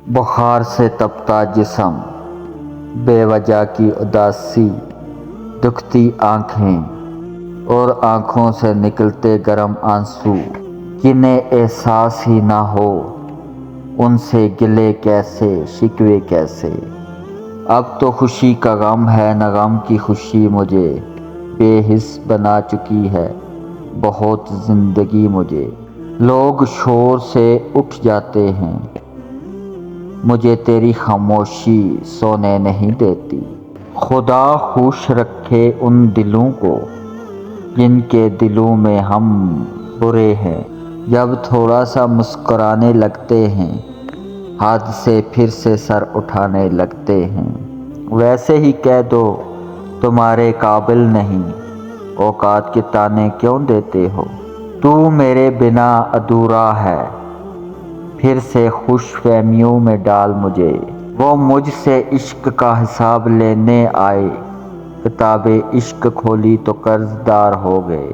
بخار سے تپتا جسم، بے وجہ کی اداسی، دکھتی آنکھیں اور آنکھوں سے نکلتے گرم آنسو، جنہیں احساس ہی نہ ہو ان سے گلے کیسے شکوے کیسے۔ اب تو خوشی کا غم ہے نہ غم کی خوشی، مجھے بے حس بنا چکی ہے بہت زندگی مجھے۔ لوگ شور سے اٹھ جاتے ہیں، مجھے تیری خاموشی سونے نہیں دیتی۔ خدا خوش رکھے ان دلوں کو جن کے دلوں میں ہم برے ہیں، جب تھوڑا سا مسکرانے لگتے ہیں حد سے پھر سے سر اٹھانے لگتے ہیں۔ ویسے ہی کہہ دو تمہارے قابل نہیں، اوقات کے طعنے کیوں دیتے ہو؟ تو میرے بنا ادھورا ہے، پھر سے خوش فہمیوں میں ڈال مجھے۔ وہ مجھ سے عشق کا حساب لینے آئے، کتاب عشق کھولی تو قرض دار ہو گئے۔